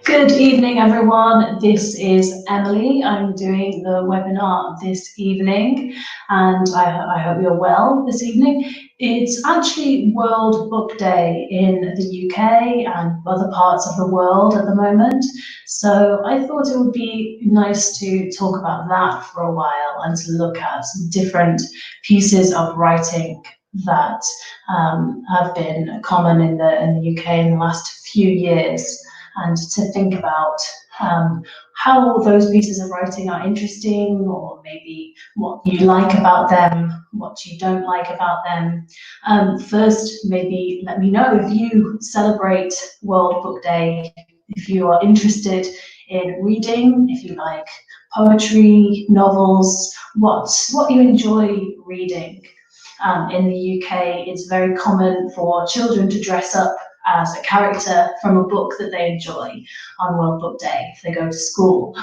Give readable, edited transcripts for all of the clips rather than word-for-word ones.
Good evening, everyone. This is Emily. I'm doing the webinar this evening, and I hope you're well this evening. It's actually World Book Day in the UK and other parts of the world at the moment, so I thought it would be nice to talk about that for a while and to look at some different pieces of writing that have been common in the UK in the last few years, and to think about how those pieces of writing are interesting, or maybe what you like about them, what you don't like about them. First, maybe let me know if you celebrate World Book Day, if you are interested in reading, if you like poetry, novels, what you enjoy reading. In the UK, it's very common for children to dress up as a character from a book that they enjoy on World Book Day if they go to school.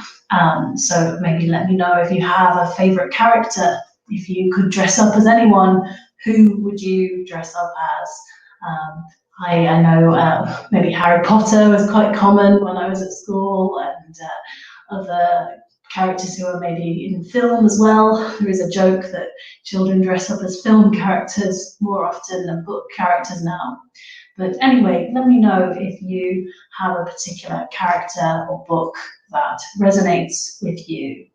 So maybe let me know if you have a favourite character. If you could dress up as anyone, who would you dress up as? I know maybe Harry Potter was quite common when I was at school, and other characters who are maybe in film as well. There is a joke that children dress up as film characters more often than book characters now. But anyway, let me know if you have a particular character or book that resonates with you.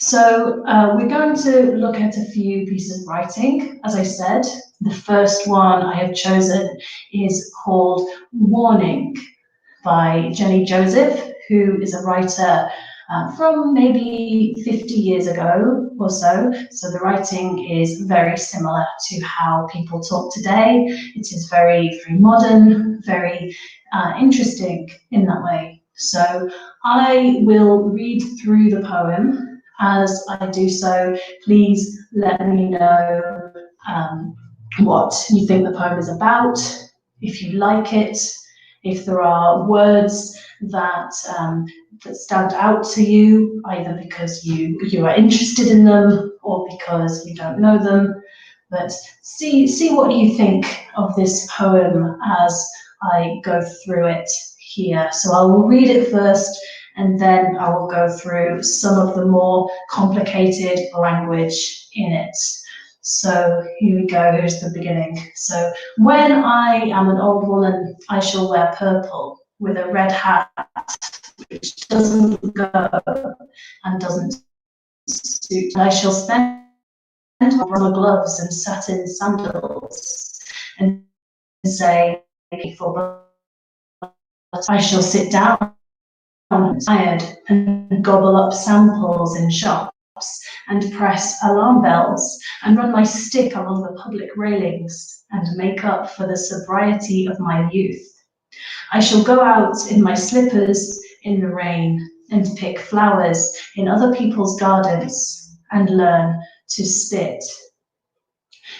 So we're going to look at a few pieces of writing. As I said, the first one I have chosen is called Warning by Jenny Joseph, who is a writer from maybe 50 years ago or so. So the writing is very similar to how people talk today. It is very, very modern, very interesting in that way. So I will read through the poem. As I do so, please let me know what you think the poem is about, if you like it, if there are words that stand out to you, either because you are interested in them or because you don't know them. But see what you think of this poem as I go through it here. So I will read it first, and then I will go through some of the more complicated language in it. So here we go, here's the beginning. So, when I am an old woman, I shall wear purple with a red hat which doesn't go and doesn't suit. I shall spend rubber gloves and satin sandals and say, I shall sit down tired and gobble up samples in shops and press alarm bells and run my stick along the public railings and make up for the sobriety of my youth. I shall go out in my slippers in the rain and pick flowers in other people's gardens and learn to spit.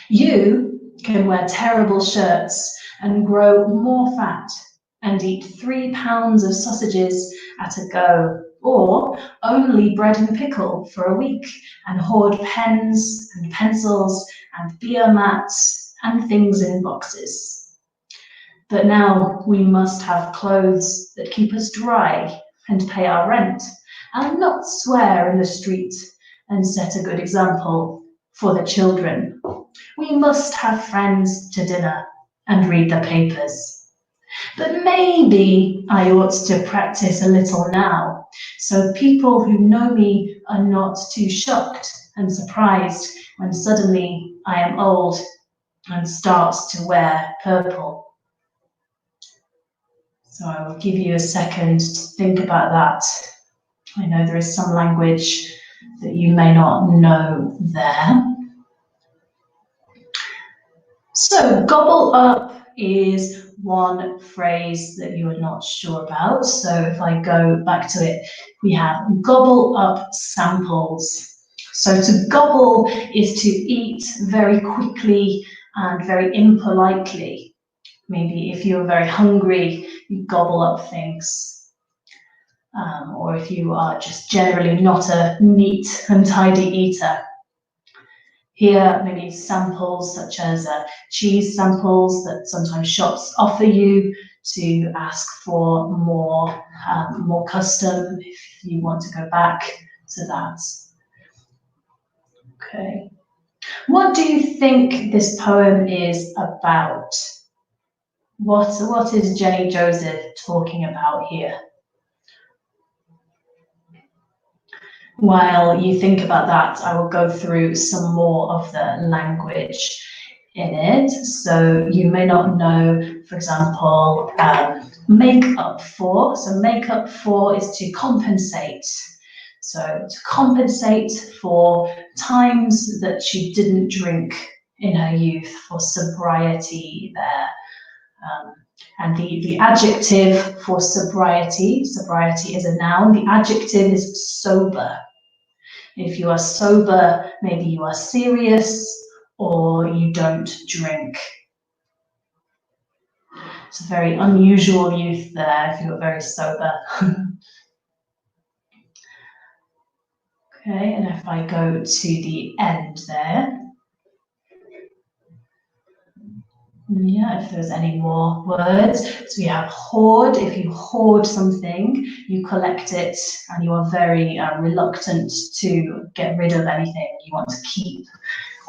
You can wear terrible shirts and grow more fat and eat 3 pounds of sausages at a go, or only bread and pickle for a week and hoard pens and pencils and beer mats and things in boxes. But now we must have clothes that keep us dry and pay our rent, and not swear in the street and set a good example for the children. We must have friends to dinner and read the papers. But maybe I ought to practice a little now, so people who know me are not too shocked and surprised when suddenly I am old and start to wear purple. So I will give you a second to think about that. I know there is some language that you may not know there. So gobble up is one phrase that you are not sure about. So if I go back to it, we have gobble up samples. So to gobble is to eat very quickly and very impolitely. Maybe if you're very hungry, you gobble up things. Or if you are just generally not a neat and tidy eater. Here, maybe samples such as cheese samples that sometimes shops offer you to ask for more custom if you want to go back to that. Okay. What do you think this poem is about? What is Jenny Joseph talking about here? While you think about that, I will go through some more of the language in it. So you may not know, for example, make up for. So make up for is to compensate. So to compensate for times that she didn't drink in her youth, for sobriety there. And the adjective for sobriety is a noun. The adjective is sober. If you are sober, maybe you are serious or you don't drink. It's a very unusual youth there if you are very sober. Okay, and if I go to the end there, yeah, if there's any more words. So we have hoard. If you hoard something, you collect it and you are very reluctant to get rid of anything. You want to keep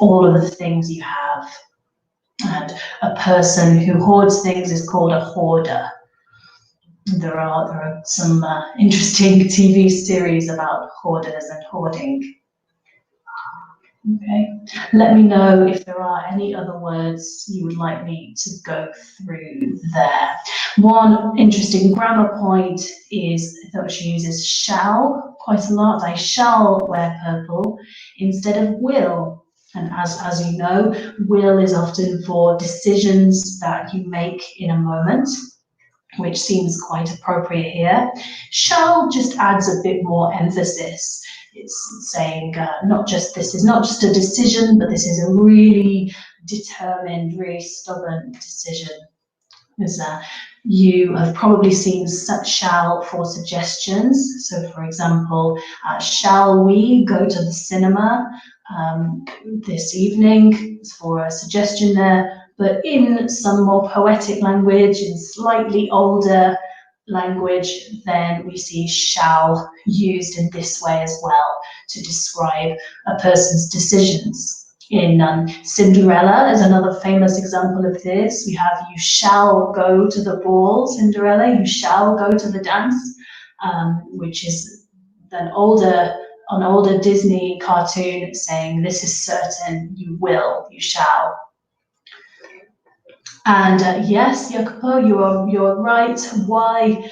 all of the things you have. And a person who hoards things is called a hoarder. There are some interesting TV series about hoarders and hoarding. Okay, let me know if there are any other words you would like me to go through there. One interesting grammar point is that she uses shall quite a lot. I shall wear purple instead of will. And as you know, will is often for decisions that you make in a moment, which seems quite appropriate here. Shall just adds a bit more emphasis. It's saying this is not just a decision, but this is a really determined, really stubborn decision. You have probably seen shall for suggestions. So for example, shall we go to the cinema this evening? It's for a suggestion there, but in some more poetic language, in slightly older language, then we see shall used in this way as well to describe a person's decisions. In Cinderella is another famous example of this. We have you shall go to the ball, Cinderella, you shall go to the dance, which is an older Disney cartoon saying this is certain, you will, you shall. And yes, Jacopo, you're right. Why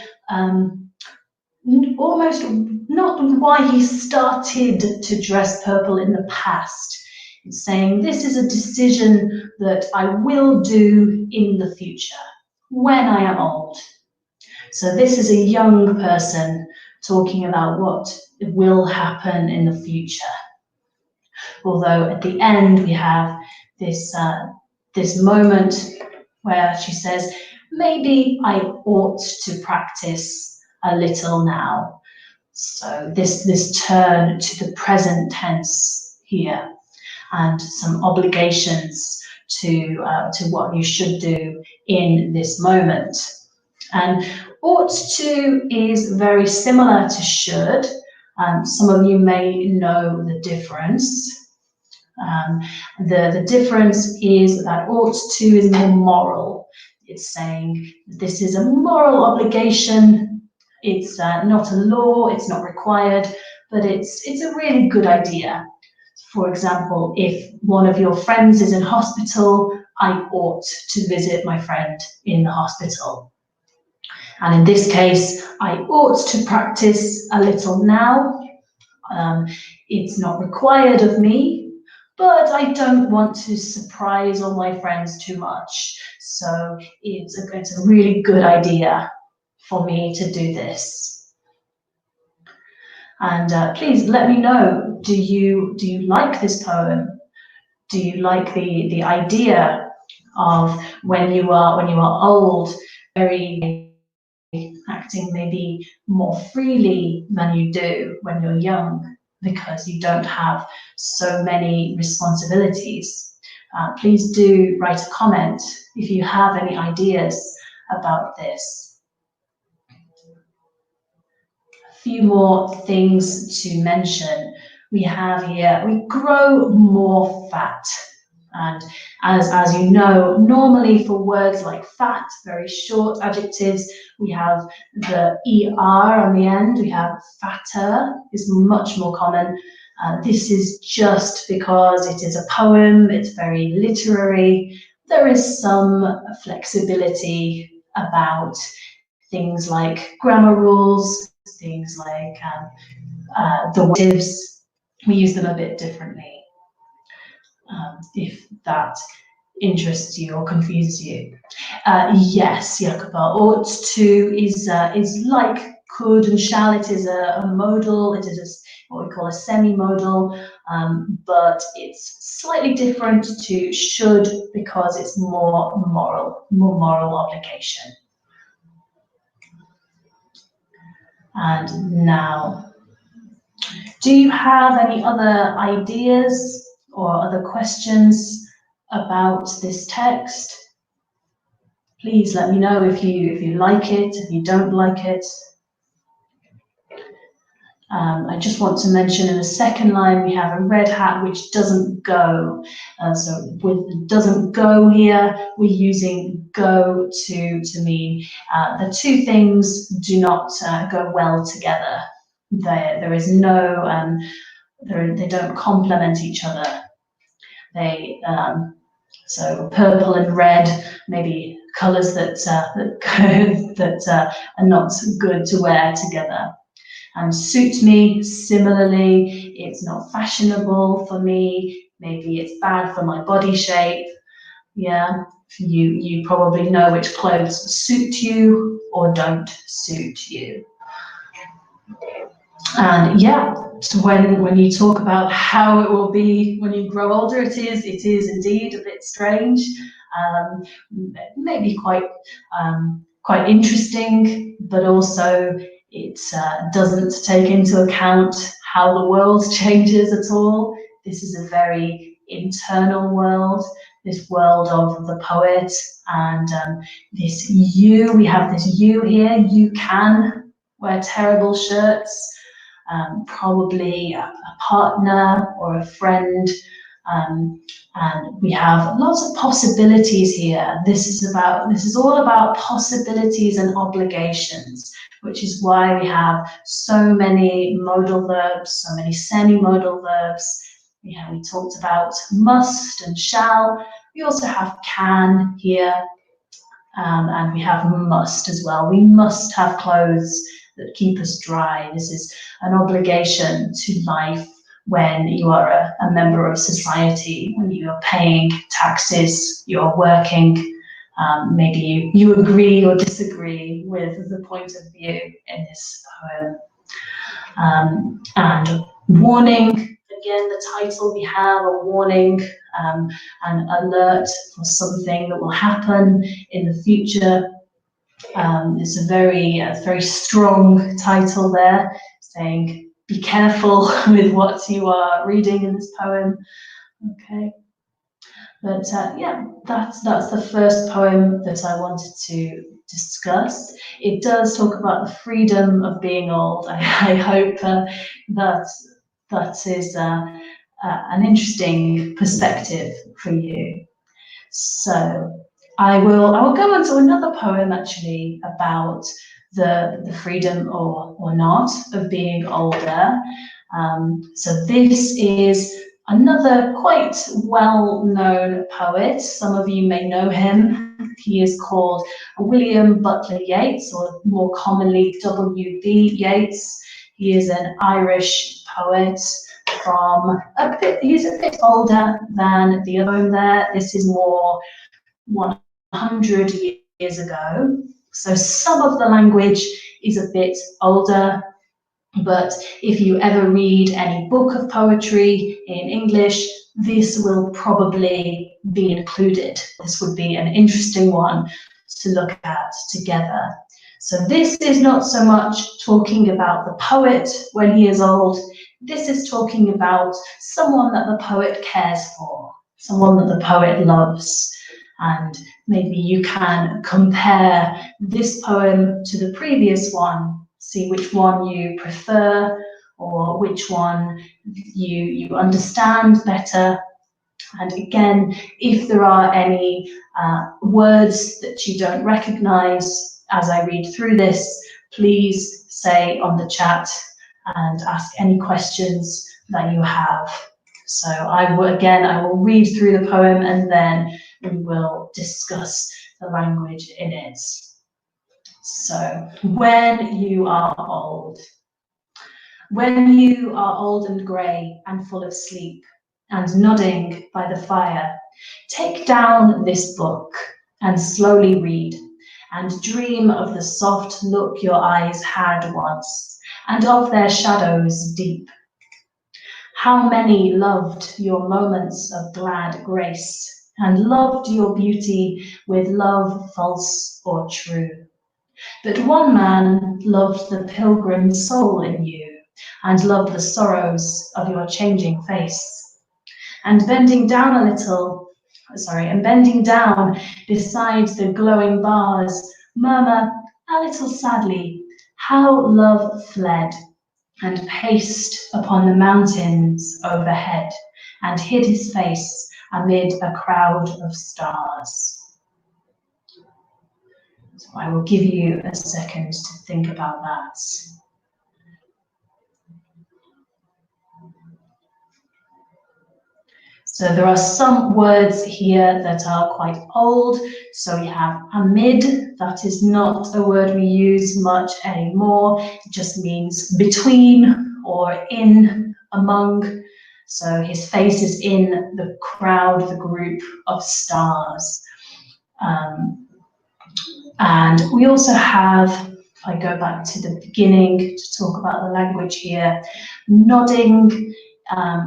almost not why he started to dress purple in the past. It's saying this is a decision that I will do in the future when I am old. So this is a young person talking about what will happen in the future. Although at the end we have this moment where she says, maybe I ought to practice a little now. So this turn to the present tense here and some obligations to what you should do in this moment. And ought to is very similar to should. Some of you may know the difference. The difference is that ought to is more moral. It's saying this is a moral obligation. It's not a law, it's not required, but it's a really good idea. For example, if one of your friends is in hospital, I ought to visit my friend in the hospital. And in this case, I ought to practice a little now. It's not required of me, but I don't want to surprise all my friends too much. So it's a really good idea for me to do this. And please let me know, do you like this poem? Do you like the idea of when you are old, very acting maybe more freely than you do when you're young, because you don't have so many responsibilities? Please do write a comment if you have any ideas about this. A few more things to mention. We have here, we grow more fat. And as you know, normally for words like fat, very short adjectives, we have the ER on the end. We have fatter is much more common. This is just because it is a poem, it's very literary. There is some flexibility about things like grammar rules, things like the adjectives. We use them a bit differently. If that interests you or confuses you. Yes, Jacoba, ought to is like could and shall. It is a modal, it is what we call a semi-modal, but it's slightly different to should because it's more moral obligation. And now, do you have any other ideas or other questions about this text? Please let me know if you like it, if you don't like it. I just want to mention in the second line we have a red hat which doesn't go. So with doesn't go here, we're using go to mean the two things do not go well together. There is no, they don't complement each other. They so purple and red, maybe colours that are not good to wear together. And suit me, similarly, it's not fashionable for me. Maybe it's bad for my body shape. Yeah, you probably know which clothes suit you or don't suit you. And yeah, so when you talk about how it will be when you grow older, it is indeed a bit strange, maybe quite interesting, but also it doesn't take into account how the world changes at all. This is a very internal world, this world of the poet, and this you, we have this you here, you can wear terrible shirts, probably a partner or a friend, and we have lots of possibilities here. This is all about possibilities and obligations, which is why we have so many modal verbs, so many semi-modal verbs. We talked about must and shall. We also have can here, and we have must as well. We must have clothes that keep us dry. This is an obligation to life when you are a member of society, when you are paying taxes, you're working. Maybe you agree or disagree with the point of view in this poem. And warning, again, the title, we have a warning, an alert for something that will happen in the future. It's a very strong title there, saying be careful with what you are reading in this poem. Okay, but yeah, that's the first poem that I wanted to discuss. It does talk about the freedom of being old. I hope that is an interesting perspective for you. So I will go on to another poem actually about the freedom or not of being older. So this is another quite well-known poet. Some of you may know him. He is called William Butler Yeats, or more commonly W.B. Yeats. He is an Irish poet he's a bit older than the other one there. This is more 100 years ago. So some of the language is a bit older, but if you ever read any book of poetry in English, this will probably be included. This would be an interesting one to look at together. So this is not so much talking about the poet when he is old. This is talking about someone that the poet cares for, someone that the poet loves. And maybe you can compare this poem to the previous one, see which one you prefer or which one you understand better. And again, if there are any words that you don't recognize as I read through this, please say on the chat and ask any questions that you have. So I will read through the poem and then we will discuss the language in it. So, when you are old. When you are old and grey and full of sleep, and nodding by the fire, take down this book and slowly read, and dream of the soft look your eyes had once, and of their shadows deep. How many loved your moments of glad grace, and loved your beauty with love false or true. But one man loved the pilgrim soul in you, and loved the sorrows of your changing face. And bending down beside the glowing bars, murmur a little sadly how love fled, and paced upon the mountains overhead, and hid his face amid a crowd of stars. So I will give you a second to think about that. So there are some words here that are quite old. So we have amid, that is not a word we use much anymore. It just means between or in, among. So his face is in the crowd, the group of stars. And we also have, if I go back to the beginning to talk about the language here, nodding.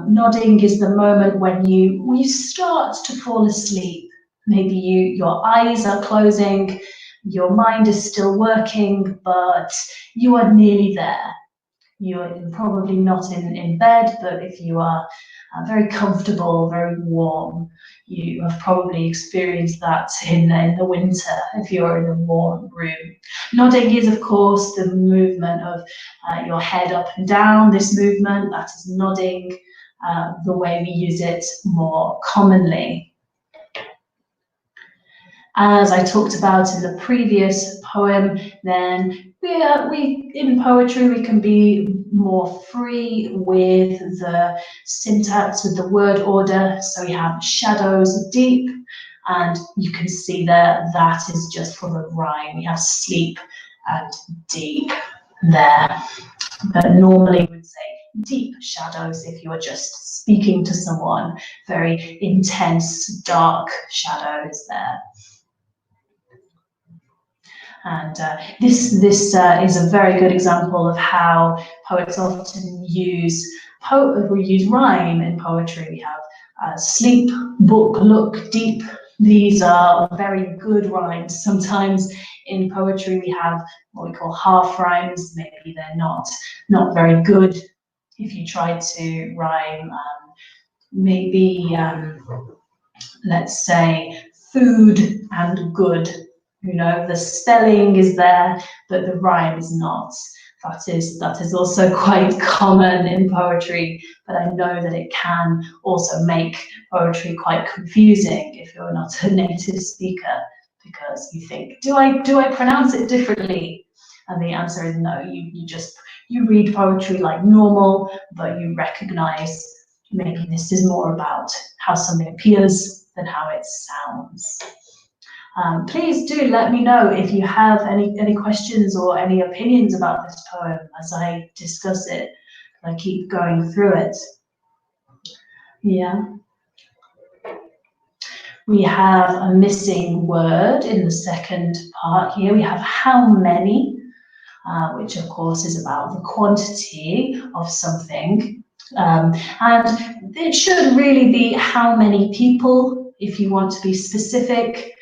Nodding is the moment when you start to fall asleep. Maybe your eyes are closing, your mind is still working, but you are nearly there. You're probably not in bed, but if you are very comfortable, very warm, you have probably experienced that in the winter if you're in a warm room. Nodding is, of course, the movement of your head up and down. This movement, that is nodding, the way we use it more commonly. As I talked about in the previous poem, then we in poetry we can be more free with the syntax, with the word order. So we have shadows deep, and you can see there that is just for the rhyme. We have sleep and deep there. But normally we would say deep shadows if you are just speaking to someone, very intense, dark shadows there. And this is a very good example of how poets often use rhyme in poetry. We have sleep, book, look, deep. These are very good rhymes. Sometimes in poetry we have what we call half rhymes. Maybe they're not very good. If you try to rhyme, let's say food and good. You know, the spelling is there, but the rhyme is not. That is also quite common in poetry, but I know that it can also make poetry quite confusing if you're not a native speaker, because you think, do I pronounce it differently? And the answer is no. You read poetry like normal, but you recognize maybe this is more about how something appears than how it sounds. Please do let me know if you have any questions or any opinions about this poem as I discuss it. I keep going through it. Yeah. We have a missing word in the second part here. We have how many, which of course is about the quantity of something. And it should really be how many people if you want to be specific.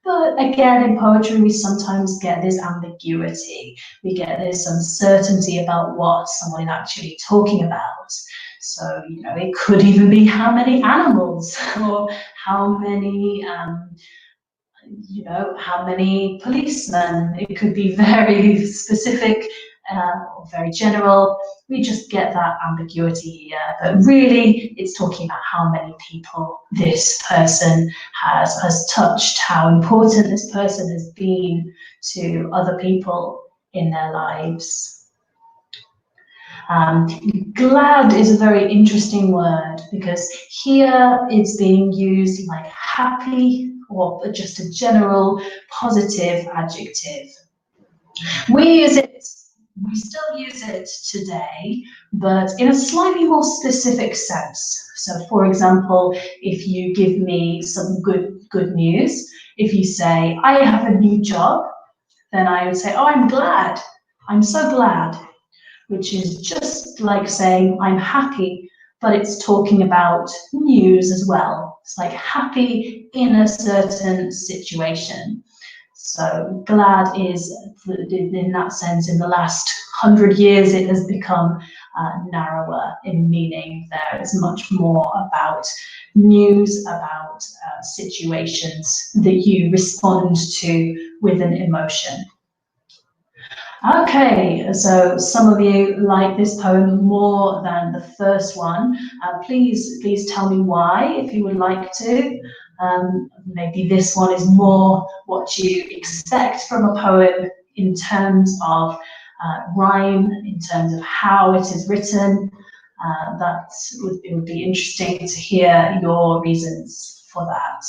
But again, in poetry, we sometimes get this ambiguity. We get this uncertainty about what someone is actually talking about. So, you know, it could even be how many animals or how many you know, how many policemen. It could be very specific or very general. We just get that ambiguity here, but really it's talking about how many people this person has touched, how important this person has been to other people in their lives. Glad is a very interesting word because here it's being used like happy or just a general positive adjective. We still use it today, but in a slightly more specific sense. So for example, if you give me some good news, if you say, I have a new job, then I would say, oh, I'm glad. I'm so glad. Which is just like saying I'm happy, but it's talking about news as well. It's like happy in a certain situation. So glad is, in that sense, in the last 100 years, it has become narrower in meaning. There is much more about news, about situations that you respond to with an emotion. Okay, so some of you like this poem more than the first one. Please tell me why, if you would like to. Maybe this one is more what you expect from a poem in terms of rhyme, in terms of how it is written. It would be interesting to hear your reasons for that.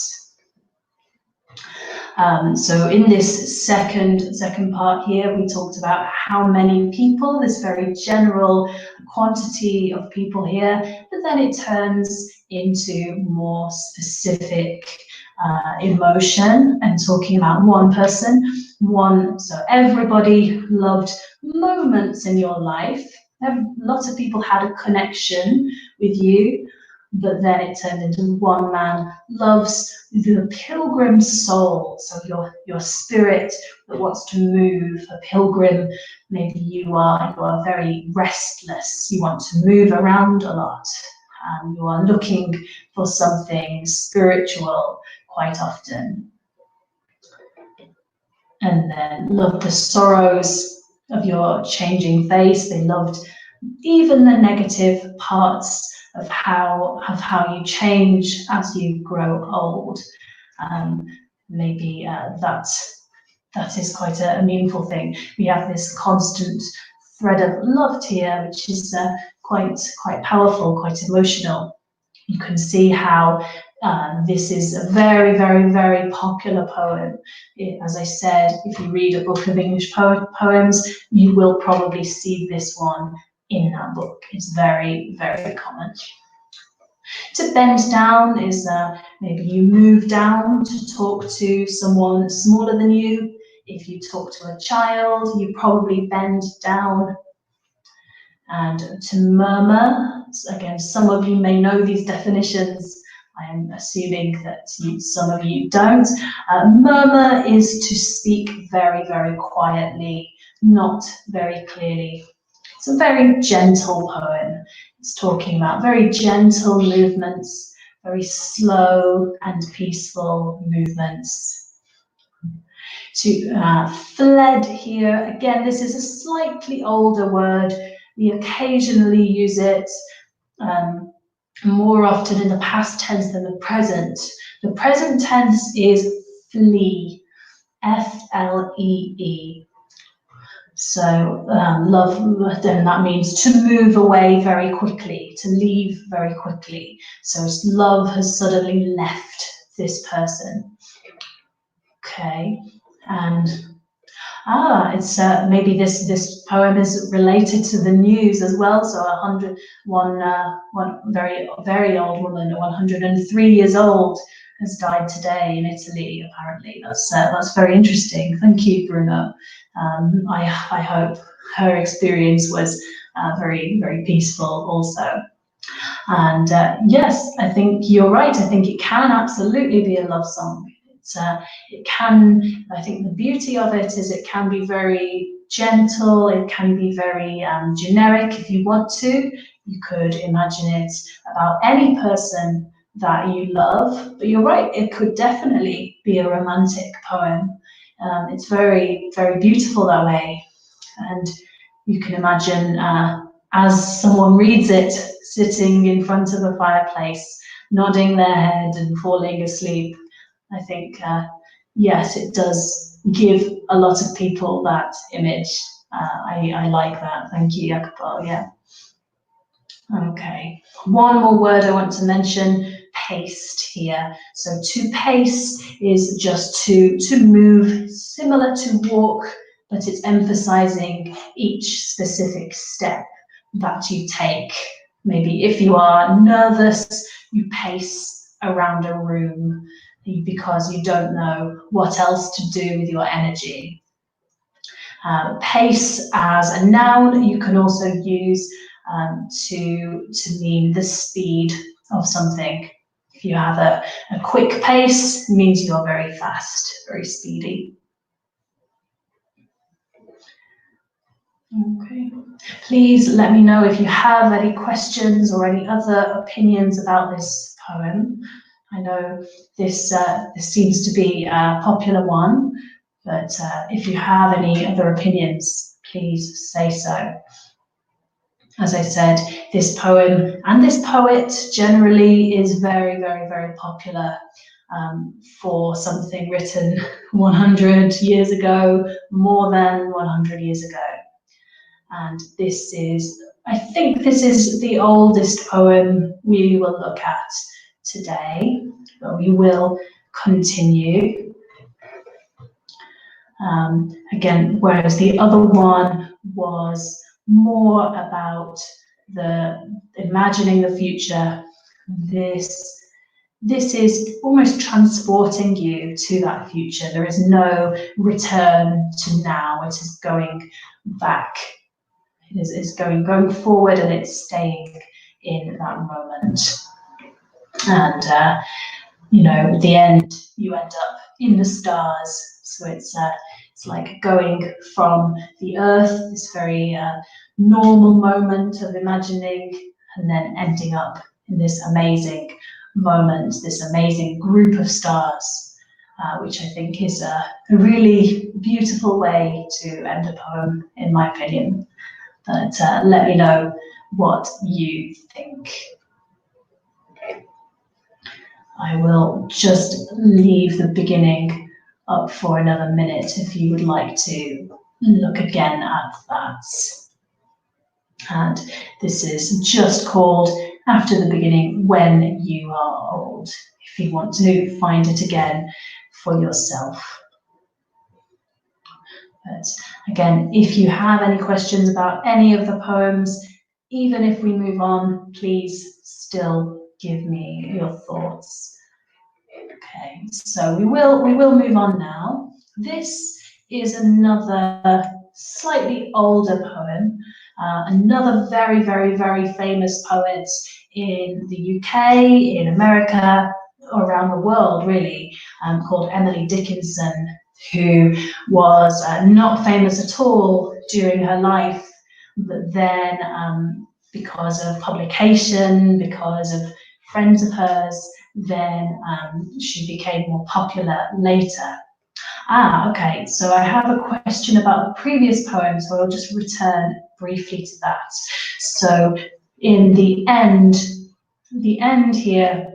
So in this second part here, we talked about how many people, this very general quantity of people here, but then it turns into more specific emotion and talking about one person, so everybody loved moments in your life. Lots of people had a connection with you, but then it turned into one man loves the pilgrim soul, so your spirit that wants to move. A pilgrim, maybe you are very restless, you want to move around a lot, you are looking for something spiritual quite often. And then love the sorrows of your changing face. They loved even the negative parts of how you change as you grow old. Maybe that is quite a meaningful thing. We have this constant thread of love here, which is quite powerful, quite emotional. You can see how this is a very, very, very popular poem. As I said, if you read a book of English poems, you will probably see this one in that book. It's very, very common. To bend down is maybe you move down to talk to someone smaller than you. If you talk to a child, you probably bend down. And to murmur, again, some of you may know these definitions. I am assuming that some of you don't. Murmur is to speak very, very quietly, not very clearly. It's a very gentle poem. It's talking about very gentle movements, very slow and peaceful movements. To fled here, again, this is a slightly older word. We occasionally use it more often in the past tense than the present. The present tense is flee, F-L-E-E. So love, then that means to move away very quickly, to leave very quickly. So love has suddenly left this person. Okay, and it's maybe this poem is related to the news as well. So one very old woman, 103 years old, has died today in Italy. Apparently, that's very interesting. Thank you, Bruno. I hope her experience was very, very peaceful also. And yes, I think you're right. I think it can absolutely be a love song. It can, I think the beauty of it is it can be very gentle, it can be very generic if you want to. You could imagine it about any person that you love. But you're right, it could definitely be a romantic poem. It's very, very beautiful that way. And you can imagine as someone reads it, sitting in front of a fireplace, nodding their head and falling asleep. I think, yes, it does give a lot of people that image. I like that. Thank you, Jacopo. Yeah. Okay. One more word I want to mention, paced here. So to pace is just to move, similar to walk, but it's emphasizing each specific step that you take. Maybe if you are nervous, you pace around a room because you don't know what else to do with your energy. Pace as a noun, you can also use to mean the speed of something. If you have a quick pace, it means you're very fast, very speedy. Okay. Please let me know if you have any questions or any other opinions about this poem. I know this seems to be a popular one, but if you have any other opinions, please say so. As I said, this poem and this poet generally is very, very, very popular for something written 100 years ago, more than 100 years ago. And this is, I think this is the oldest poem we will look at today, but we will continue. Again, whereas the other one was more about the imagining the future, this is almost transporting you to that future. There is no return to now. It is going back. It is going forward, and it's staying in that moment. And you know, at the end, you end up in the stars. So it's like going from the earth, this very normal moment of imagining, and then ending up in this amazing moment, this amazing group of stars, which I think is a really beautiful way to end a poem, in my opinion. But let me know what you think. I will just leave the beginning up for another minute if you would like to look again at that. And this is just called After the Beginning, When You Are Old, if you want to find it again for yourself. But again, if you have any questions about any of the poems, even if we move on, please still give me your thoughts. Okay, so we will move on now. This is another slightly older poem, another very, very, very famous poet in the UK, in America, around the world really, called Emily Dickinson, who was not famous at all during her life, but then because of publication, because of friends of hers, then she became more popular later. Okay, so I have a question about the previous poem, so I'll just return briefly to that. So in the end here,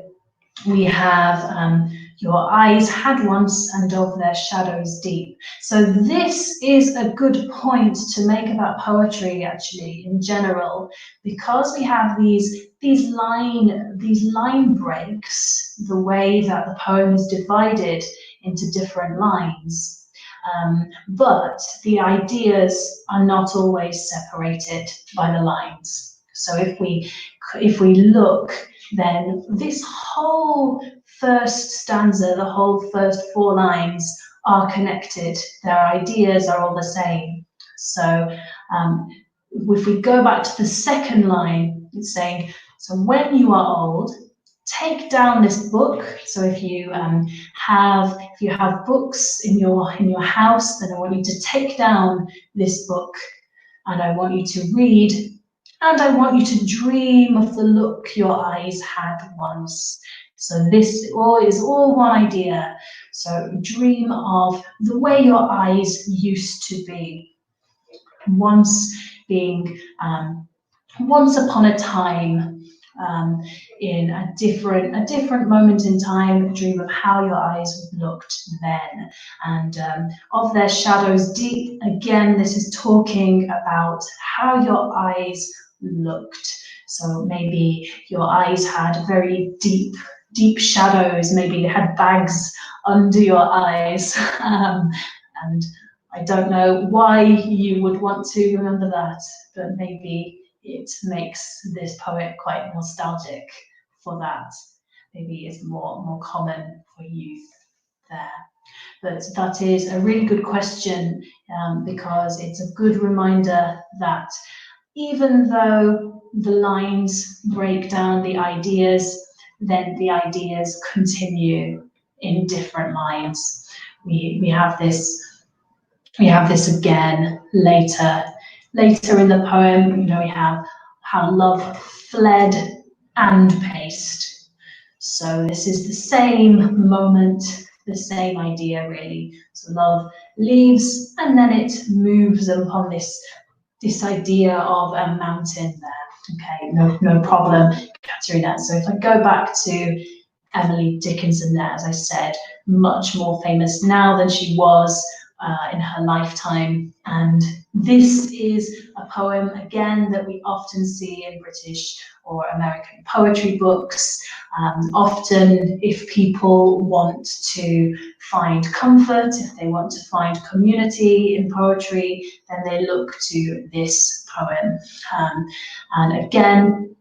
we have your eyes had once and of their shadows deep. So this is a good point to make about poetry, actually, in general, because we have these line breaks, the way that the poem is divided into different lines. But the ideas are not always separated by the lines. So if we look, then this whole first stanza, the whole first 4 lines are connected. Their ideas are all the same. So if we go back to the second line, it's saying, so when you are old, take down this book. So if you have books in your house, then I want you to take down this book, and I want you to read, and I want you to dream of the look your eyes had once. So this all is all one idea. So dream of the way your eyes used to be, once being, once upon a time, in a different moment in time. Dream of how your eyes looked then, and of their shadows deep. Again, this is talking about how your eyes looked. So maybe your eyes had very deep shadows. Maybe you had bags under your eyes, and I don't know why you would want to remember that, but maybe it makes this poet quite nostalgic for that. Maybe it's more common for youth there. But that is a really good question, because it's a good reminder that even though the lines break down the ideas, then the ideas continue in different lines. We have this again later in the poem. You know, we have how love fled and paced. So this is the same moment, the same idea really. So love leaves and then it moves upon this idea of a mountain there. Okay, no problem, Katerina. So if I go back to Emily Dickinson there, as I said, much more famous now than she was in her lifetime. And this is a poem, again, that we often see in British or American poetry books. Often, if people want to find comfort, if they want to find community in poetry, then they look to this poem. And again,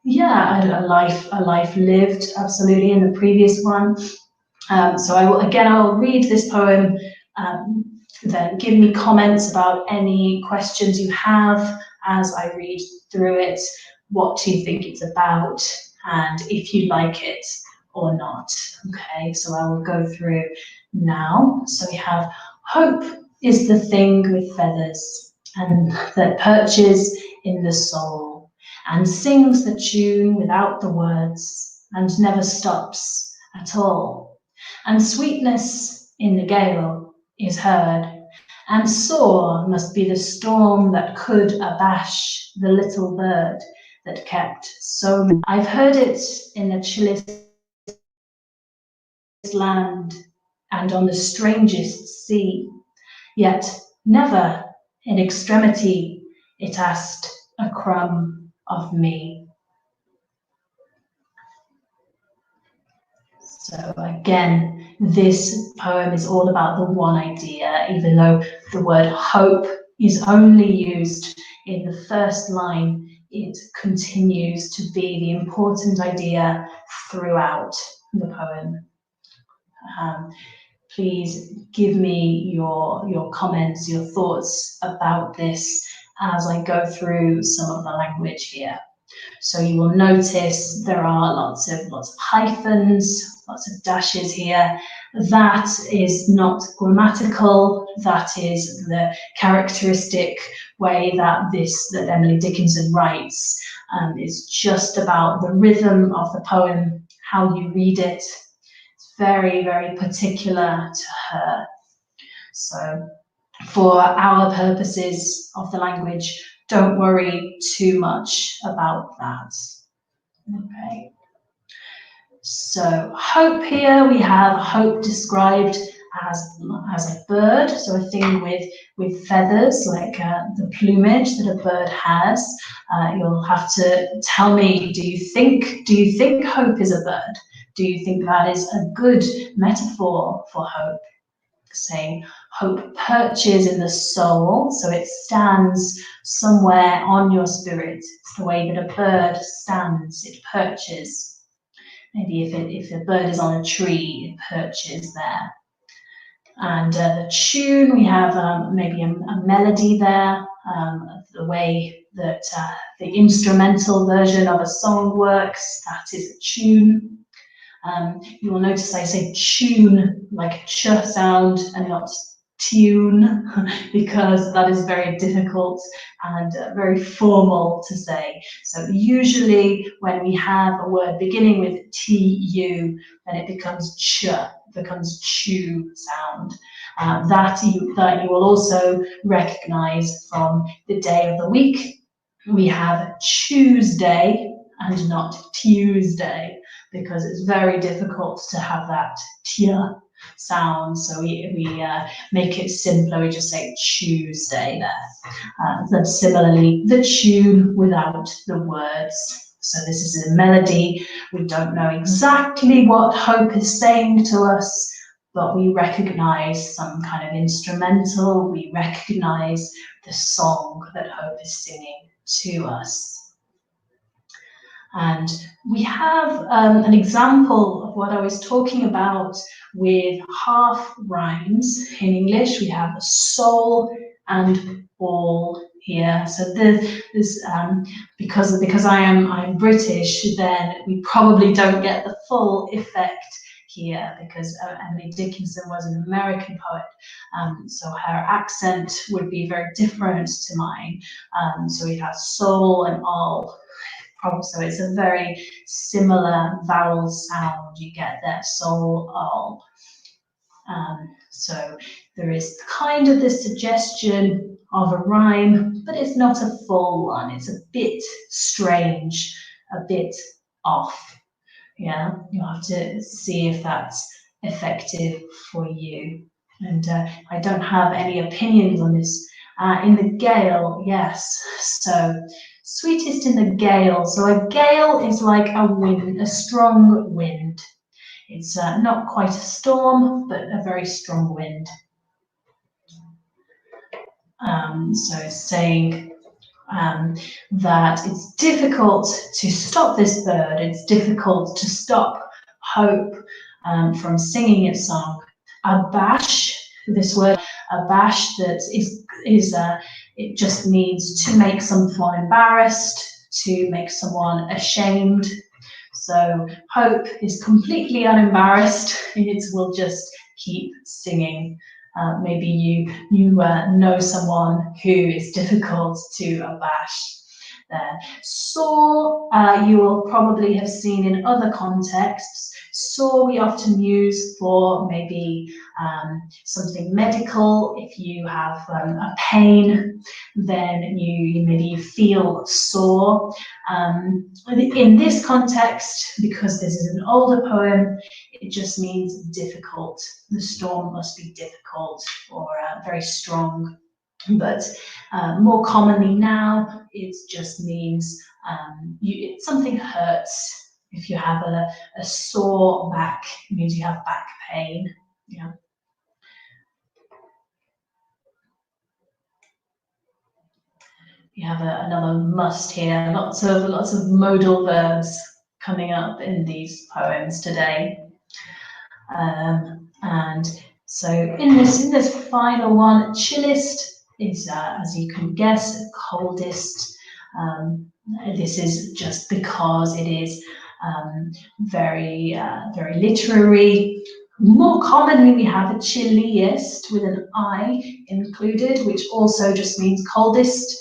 yeah, a life lived, absolutely, in the previous one. So I'll read this poem, then give me comments about any questions you have as I read through it. What do you think it's about, and if you like it or not? Okay, so I will go through now. So we have, hope is the thing with feathers, and that perches in the soul, and sings the tune without the words, and never stops at all. And sweetness in the gale is heard, and sore must be the storm that could abash the little bird that kept so many. I've heard it in the chillest land and on the strangest sea, yet never in extremity it asked a crumb of me. So again, this poem is all about the one idea, even though the word hope is only used in the first line, it continues to be the important idea throughout the poem. Please give me your comments, your thoughts about this as I go through some of the language here. So you will notice there are lots of hyphens, lots of dashes here. That is not grammatical. That is the characteristic way that Emily Dickinson writes. It's just about the rhythm of the poem, how you read it. It's very, very particular to her. So for our purposes of the language, don't worry too much about that. Okay. So hope, here we have hope described as a bird, so a thing with feathers, like the plumage that a bird has. You'll have to tell me, do you think hope is a bird? Do you think that is a good metaphor for hope? Saying hope perches in the soul, so it stands somewhere on your spirit. It's the way that a bird stands, it perches. Maybe if a bird is on a tree, it perches there. And the tune, we have maybe a melody there, the way that the instrumental version of a song works, that is a tune. You will notice I say tune like a ch sound and not tune, because that is very difficult and very formal to say. So usually when we have a word beginning with tu, then it becomes ch, becomes chew sound. That you will also recognize from the day of the week. We have Tuesday and not Tuesday, because it's very difficult to have that tia sound. So we make it simpler. We just say Tuesday there. Then similarly, the tune without the words. So this is a melody. We don't know exactly what Hope is saying to us, but we recognize some kind of instrumental. We recognize the song that Hope is singing to us. And we have an example of what I was talking about with half rhymes. In English, we have soul and all here. So this because I'm British, then we probably don't get the full effect here, because Emily Dickinson was an American poet, so her accent would be very different to mine. So we have soul and all. So it's a very similar vowel sound you get there, soul, all. So there is kind of the suggestion of a rhyme, but it's not a full one. It's a bit strange, a bit off. Yeah, you'll have to see if that's effective for you. And I don't have any opinions on this. In the gale, yes. So sweetest in the gale. So a gale is like a wind, a strong wind. It's not quite a storm, but a very strong wind. So saying that it's difficult to stop this bird. It's difficult to stop Hope from singing its song. Abash, this word abash, that is it just means to make someone embarrassed, to make someone ashamed. So Hope is completely unembarrassed. It will just keep singing. Maybe you know someone who is difficult to abash there. Sore, you will probably have seen in other contexts. Sore we often use for maybe something medical. If you have a pain, then you feel sore. In this context, because this is an older poem, it just means difficult. The storm must be difficult or very strong. But more commonly now, it just means something hurts. If you have a sore back, it means you have back pain. Yeah. You have another must here. Lots of modal verbs coming up in these poems today. And so in this final one, chillest is, as you can guess, coldest. This is just because it is very literary. More commonly, we have a chilliest with an I included, which also just means coldest.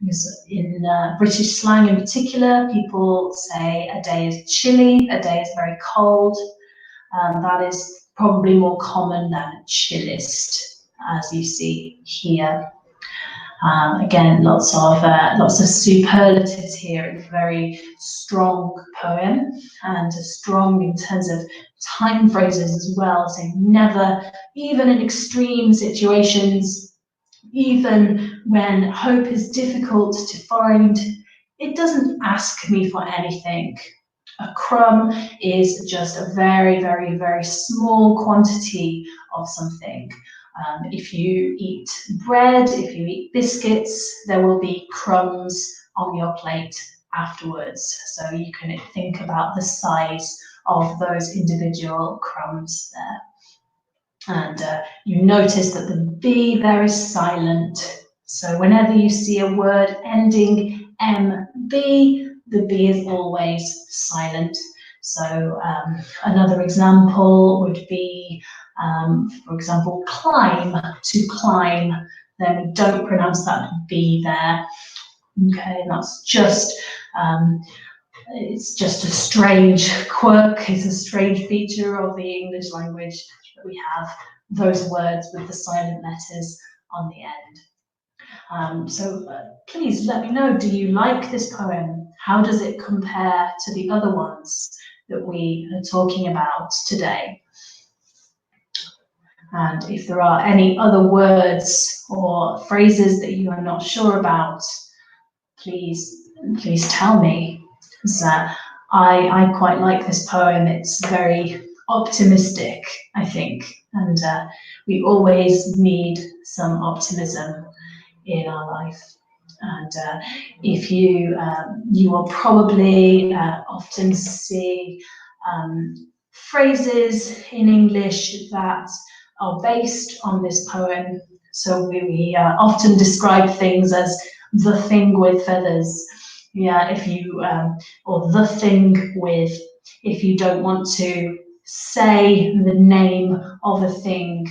Because in British slang in particular, people say a day is chilly, a day is very cold. That is probably more common than chillest, as you see here. Again, lots of superlatives here. It's a very strong poem, and strong in terms of time phrases as well. So never, even in extreme situations, even when hope is difficult to find, it doesn't ask me for anything. A crumb is just a very, very, very small quantity of something. If you eat bread, if you eat biscuits, there will be crumbs on your plate afterwards. So you can think about the size of those individual crumbs there. And you notice that the B there is silent. So whenever you see a word ending MB, the B is always silent. So another example would be For example, climb, to climb, then we don't pronounce that B there. Okay, and that's just, it's just a strange quirk, it's a strange feature of the English language that we have those words with the silent letters on the end. So please let me know, do you like this poem? How does it compare to the other ones that we are talking about today? And if there are any other words or phrases that you are not sure about, please tell me. Because I quite like this poem. It's very optimistic, I think, and we always need some optimism in our life. And if you will probably often see phrases in English that are based on this poem. So we often describe things as the thing with feathers. Yeah, if you, or the thing with, if you don't want to say the name of a thing,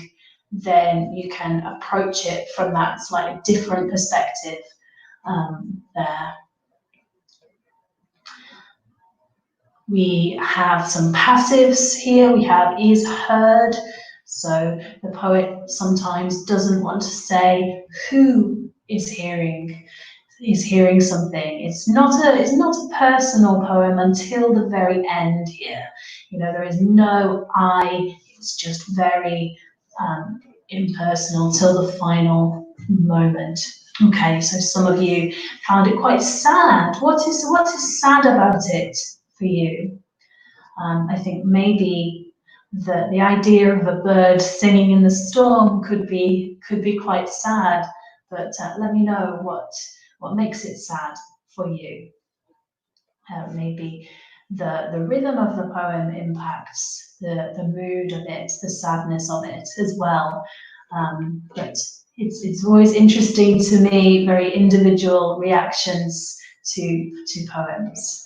then you can approach it from that slightly different perspective there. We have some passives here. We have is heard. So the poet sometimes doesn't want to say who is hearing something. It's not a personal poem until the very end here. You know, there is no I, it's just very impersonal till the final moment. Okay, so some of you found it quite sad. What is sad about it for you? I think maybe the idea of a bird singing in the storm could be quite sad, but let me know what makes it sad for you. Maybe the rhythm of the poem impacts the mood of it, the sadness of it as well. But it's always interesting to me, very individual reactions to poems.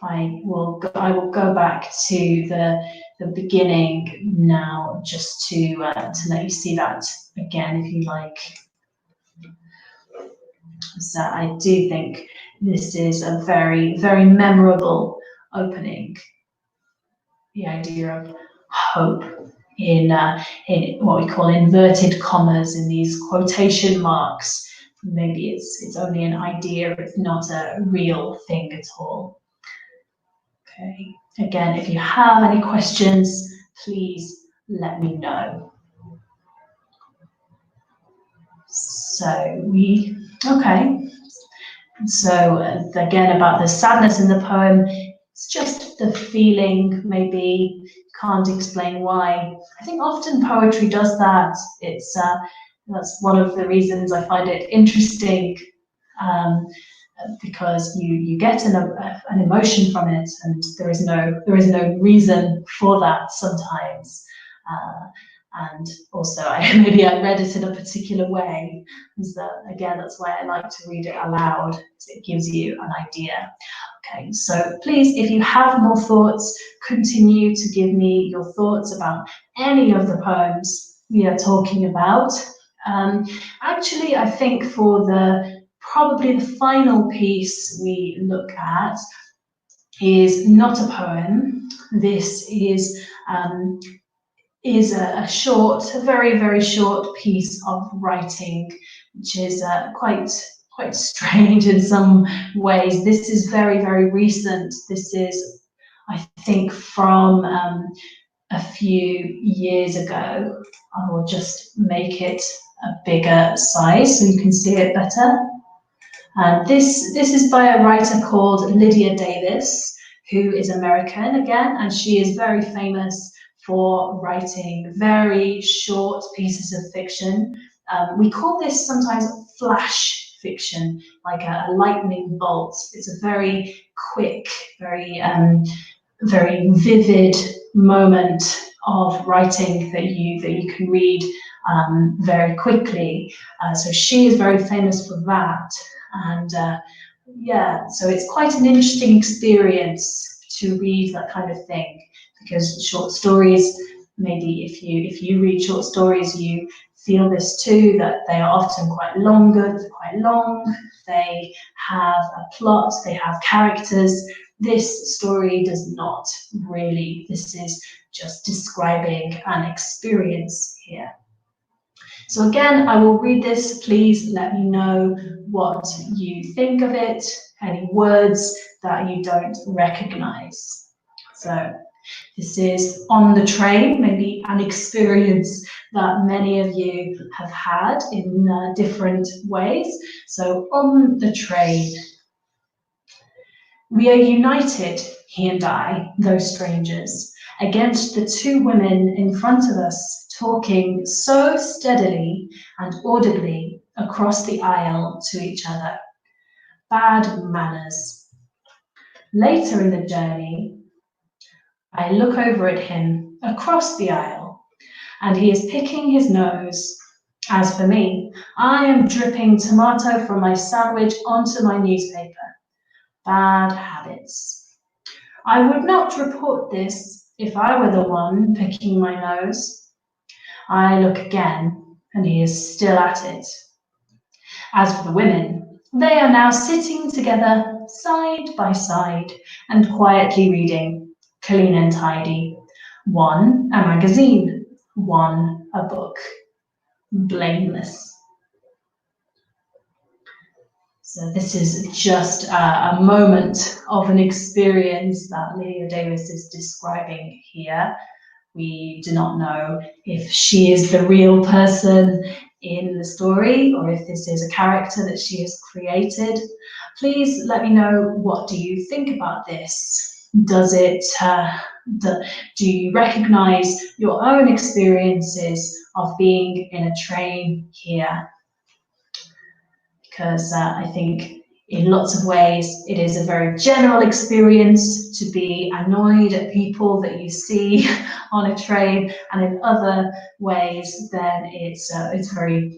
I will go back to the beginning now, just to let you see that again, if you like. So I do think this is a very, very memorable opening. The idea of hope in what we call inverted commas, in these quotation marks. Maybe it's only an idea, it's not a real thing at all. Okay. Again, if you have any questions, please let me know. So okay. So again, about the sadness in the poem, it's just the feeling, maybe can't explain why. I think often poetry does that. It's that's one of the reasons I find it interesting, because you get an emotion from it, and there is no reason for that sometimes. And also, maybe I read it in a particular way. Again, that's why I like to read it aloud, because it gives you an idea. Okay, so please, if you have more thoughts, continue to give me your thoughts about any of the poems we are talking about. Actually, I think for probably the final piece we look at is not a poem. This is a very, very short piece of writing, which is quite strange in some ways. This is very, very recent. This is, I think, from a few years ago. I will just make it a bigger size so you can see it better. This is by a writer called Lydia Davis, who is American again, and she is very famous for writing very short pieces of fiction. We call this sometimes flash fiction, like a lightning bolt. It's a very quick, very vivid moment of writing that you can read very quickly. So she is very famous for that. And yeah, so it's quite an interesting experience to read that kind of thing, because short stories, maybe if you read short stories, you feel this too, that they are often quite long, they have a plot, they have characters. This story does not really. This is just describing an experience here. So again, I will read this. Please let me know what you think of it, any words that you don't recognize. So this is on the train, maybe an experience that many of you have had in different ways. So on the train, we are united, he and I, though strangers, against the two women in front of us, talking so steadily and audibly across the aisle to each other. Bad manners. Later in the journey, I look over at him across the aisle, and he is picking his nose. As for me, I am dripping tomato from my sandwich onto my newspaper. Bad habits. I would not report this if I were the one picking my nose. I look again, and he is still at it. As for the women, they are now sitting together side by side and quietly reading, clean and tidy. One a magazine, one a book. Blameless. So this is just a moment of an experience that Lydia Davis is describing here. We do not know if she is the real person in the story or if this is a character that she has created. Please let me know, what do you think about this? Does it, do you recognize your own experiences of being in a train here? Because I think in lots of ways it is a very general experience to be annoyed at people that you see on a train, and in other ways then it's very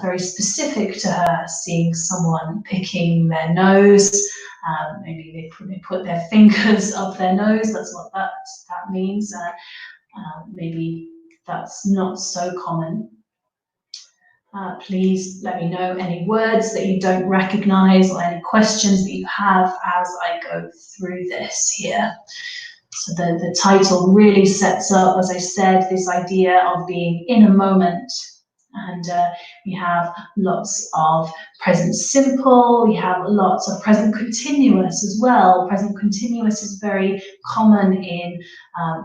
very specific to her, seeing someone picking their nose. Maybe they put their fingers up their nose. That's what that means. Maybe that's not so common. Please let me know any words that you don't recognize or any questions that you have as I go through this here. So the title really sets up, as I said, this idea of being in a moment. And we have lots of present simple, we have lots of present continuous as well. Present continuous is very common in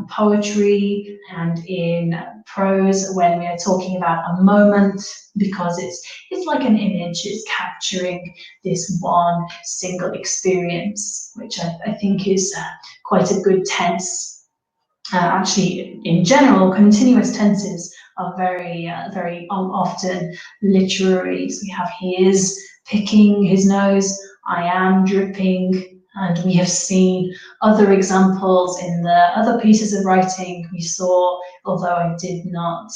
poetry and in prose when we are talking about a moment, because it's like an image, it's capturing this one single experience, which I think is quite a good tense. Actually, in general, continuous tenses are very often literary. So we have he is picking his nose, I am dripping, and we have seen other examples in the other pieces of writing we saw, although I did not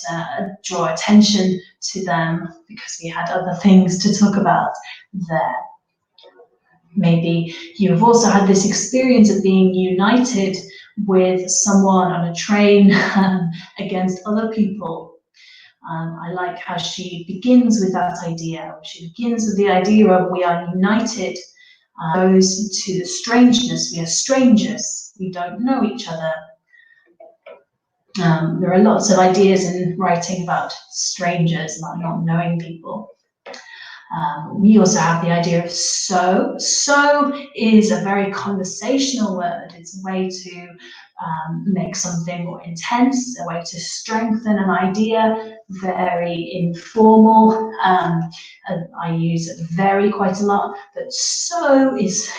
draw attention to them because we had other things to talk about there. Maybe you have also had this experience of being united with someone on a train against other people. I like how she begins with that idea. She begins with the idea of we are united, goes to the strangeness. We are strangers. We don't know each other. There are lots of ideas in writing about strangers, about not knowing people. We also have the idea of so. So is a very conversational word. It's a way to make something more intense, a way to strengthen an idea, very informal. I use very quite a lot, but so is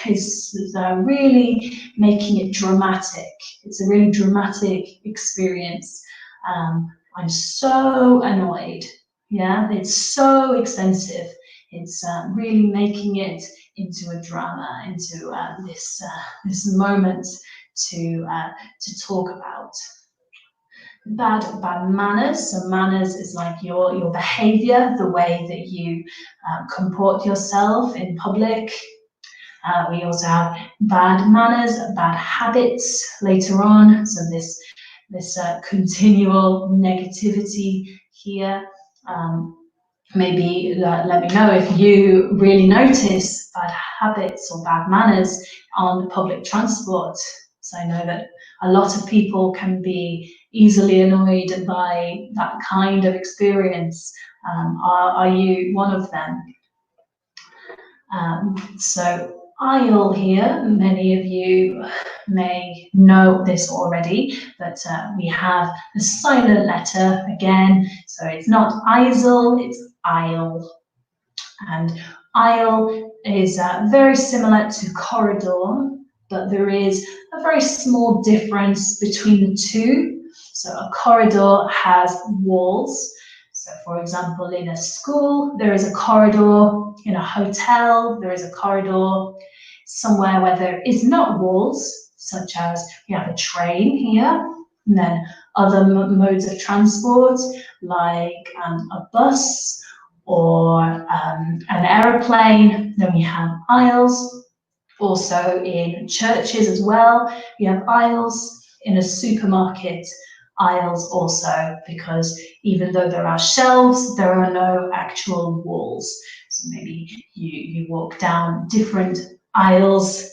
really making it dramatic. It's a really dramatic experience. I'm so annoyed. Yeah, it's so expensive. It's really making it into a drama, into this moment to talk about. Bad manners. So manners is like your behavior, the way that you comport yourself in public. We also have bad manners, bad habits later on. So this continual negativity here. Maybe let me know if you really notice bad habits or bad manners on public transport. So I know that a lot of people can be easily annoyed by that kind of experience. Are you one of them? So aisle here, many of you may know this already, but we have a silent letter again. So it's not aisle, it's aisle. And aisle is very similar to corridor, but there is a very small difference between the two. So a corridor has walls. So for example, in a school, there is a corridor. In a hotel, there is a corridor. Somewhere where there is not walls, such as we have a train here, and then other modes of transport, like a bus, or an aeroplane. Then we have aisles. Also in churches as well, we have aisles. In a supermarket, aisles also, because even though there are shelves, there are no actual walls. So maybe you walk down different aisles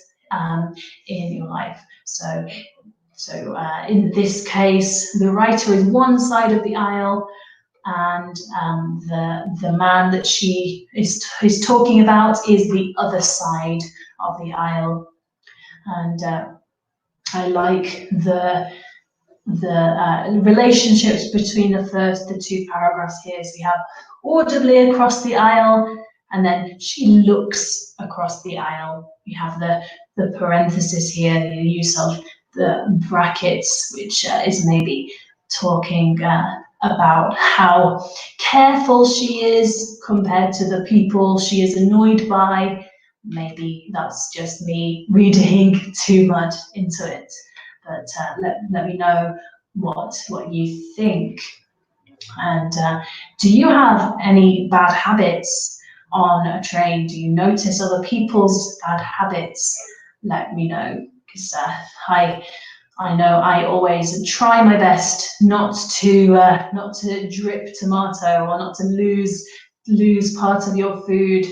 in your life. So in this case, the writer is one side of the aisle, and the man that she is talking about is the other side of the aisle. And I like the relationships between the two paragraphs here. So we have audibly across the aisle, and then she looks across the aisle. We have the parenthesis here, the use of the brackets, which is maybe talking about how careful she is compared to the people she is annoyed by. Maybe that's just me reading too much into it, but let me know what you think. And do you have any bad habits on a train? Do you notice other people's bad habits? Let me know, because I know I always try my best not to drip tomato, or not to lose part of your food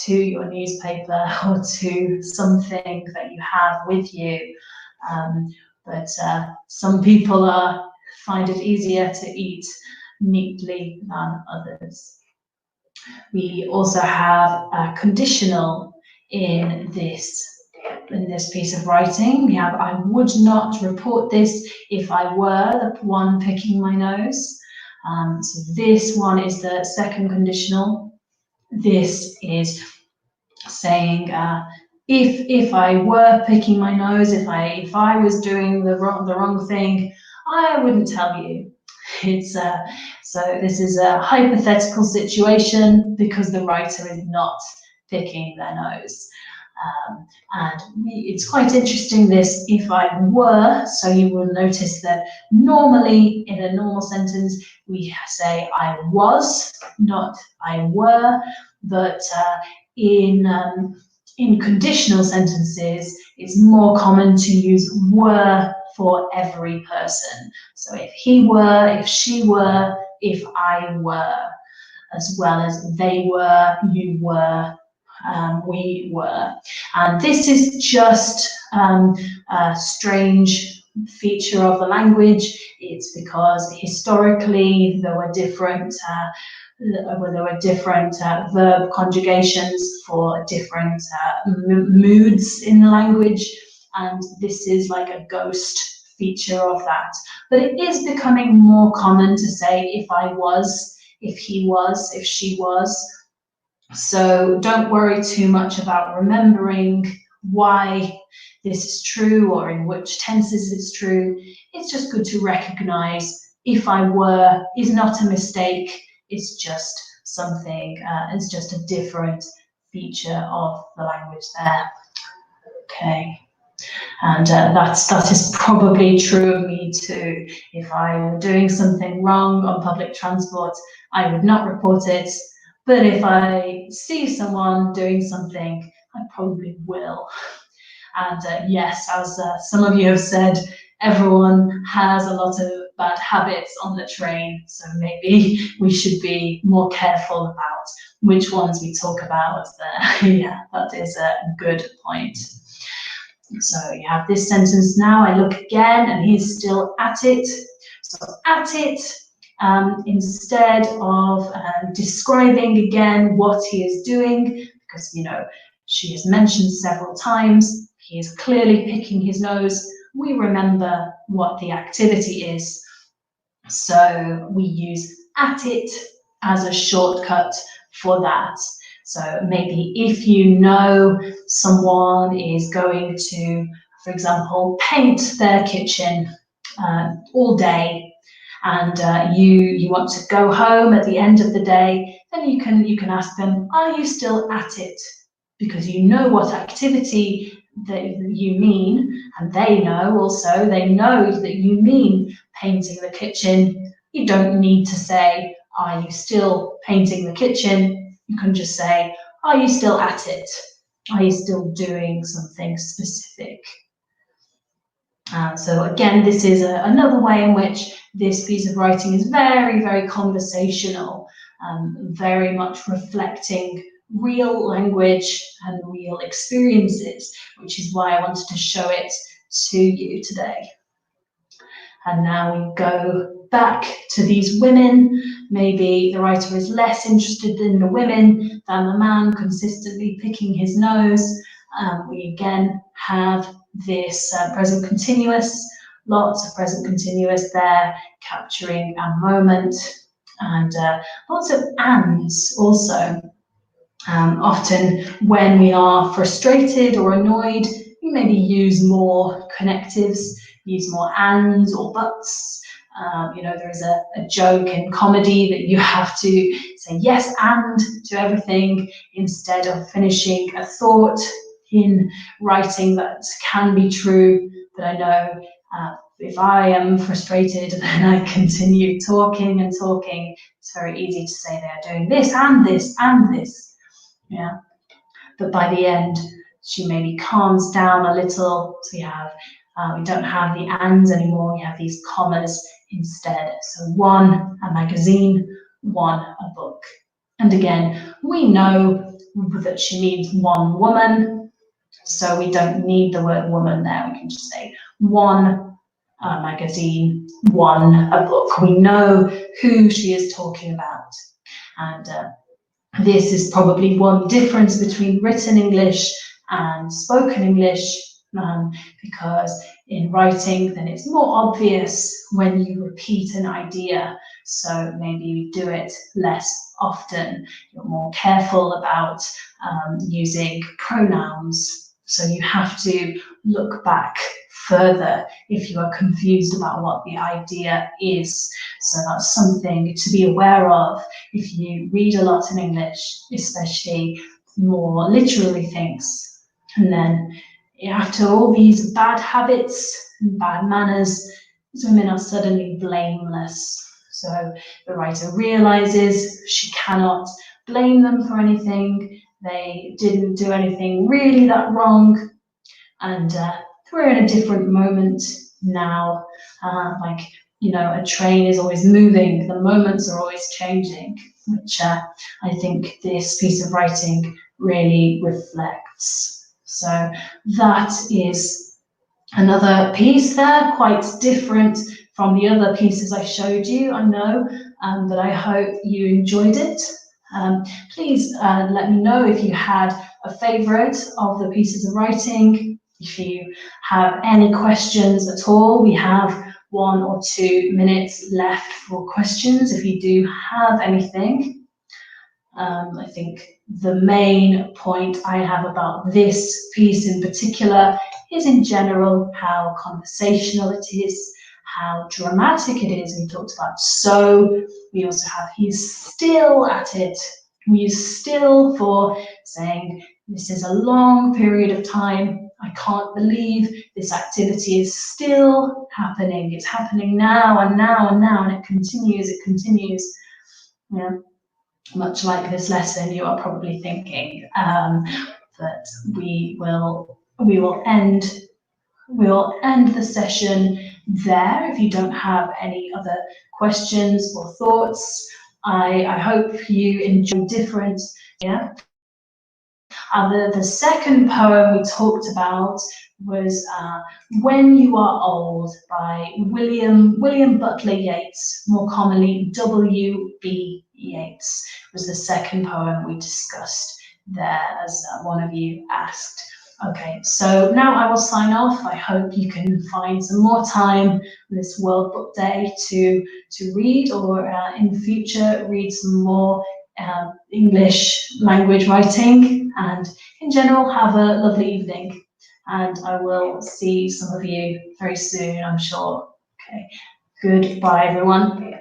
to your newspaper or to something that you have with you. But some people find it easier to eat neatly than others. We also have a conditional in this piece of writing. We have, I would not report this if I were the one picking my nose. So this one is the second conditional. This is saying, if I were picking my nose, if I was doing the wrong thing, I wouldn't tell you. It's so this is a hypothetical situation because the writer is not picking their nose. And it's quite interesting, this if I were. So you will notice that normally in a normal sentence we say I was, not I were, but in conditional sentences it's more common to use were for every person. So if he were, if she were, if I were, as well as they were, you were, we were. And this is just a strange feature of the language. It's because historically there were different verb conjugations for different moods in the language, and this is like a ghost feature of that. But it is becoming more common to say if I was, if he was, if she was. So don't worry too much about remembering why this is true or in which tenses it's true. It's just good to recognize if I were is not a mistake. It's just something, it's just a different feature of the language there. Okay. And that is probably true of me too. If I were doing something wrong on public transport, I would not report it. But if I see someone doing something I probably will. And yes, as some of you have said, everyone has a lot of bad habits on the train, so maybe we should be more careful about which ones we talk about there. Yeah, that is a good point. So you have this sentence now, I look again and he's still at it. So at it, instead of describing again what he is doing, because, you know, she has mentioned several times, he is clearly picking his nose. We remember what the activity is. So we use at it as a shortcut for that. So maybe if you know someone is going to, for example, paint their kitchen all day, and you want to go home at the end of the day, then you can ask them, are you still at it? Because you know what activity that you mean, and they know also, they know that you mean painting the kitchen. You don't need to say, are you still painting the kitchen? You can just say, are you still at it? Are you still doing something specific? So again, this is another way in which this piece of writing is very, very conversational, very much reflecting real language and real experiences, which is why I wanted to show it to you today. And now we go back to these women. Maybe the writer is less interested in the women than the man consistently picking his nose. We again have this present continuous, lots of present continuous there, capturing a moment, and lots of ands also. Often when we are frustrated or annoyed, we maybe use more connectives, use more ands or buts. You know, there is a joke in comedy that you have to say yes and to everything instead of finishing a thought. In writing, that can be true, but I know if I am frustrated then I continue talking and talking. It's very easy to say they're doing this and this and this. Yeah, but by the end she maybe calms down a little. So we don't have the ands anymore, we have these commas instead. So one, a magazine, one, a book. And again, we know that she means one woman, so we don't need the word woman there. We can just say one magazine, one a book. We know who she is talking about. And this is probably one difference between written English and spoken English, because in writing, then it's more obvious when you repeat an idea. So maybe you do it less often. You're more careful about using pronouns. So you have to look back further if you are confused about what the idea is. So that's something to be aware of if you read a lot in English, especially more literary things. And then after all these bad habits and bad manners, these women are suddenly blameless. So the writer realizes she cannot blame them for anything. They didn't do anything really that wrong. And we're in a different moment now. Like, you know, a train is always moving, the moments are always changing, which I think this piece of writing really reflects. So that is another piece there, quite different from the other pieces I showed you, I know, but I hope you enjoyed it. Please let me know if you had a favourite of the pieces of writing. If you have any questions at all, we have 1 or 2 minutes left for questions if you do have anything. I think the main point I have about this piece in particular is in general how conversational it is, how dramatic it is. We talked about so, we also have he's still at it. We use still for saying this is a long period of time. I can't believe this activity is still happening. It's happening now and now and now, and it continues, Yeah. Much like this lesson, you are probably thinking, but we will end the session there. If you don't have any other questions or thoughts, I hope you enjoy different. Yeah. The second poem we talked about was When You Are Old by William Butler Yeats, more commonly W.B. Yeats, was the second poem we discussed there, as one of you asked. Okay, so now I will sign off. I hope you can find some more time this World Book Day to read, or in the future read some more English language writing, and in general have a lovely evening, and I will see some of you very soon, I'm sure. Okay, goodbye everyone.